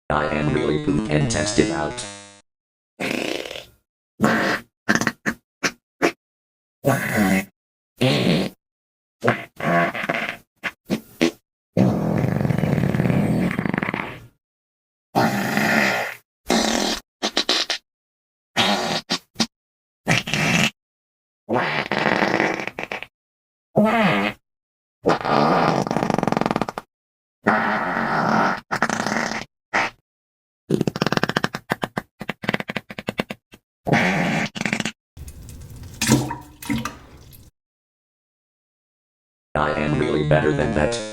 I am really poop and test it out. I am really better than that.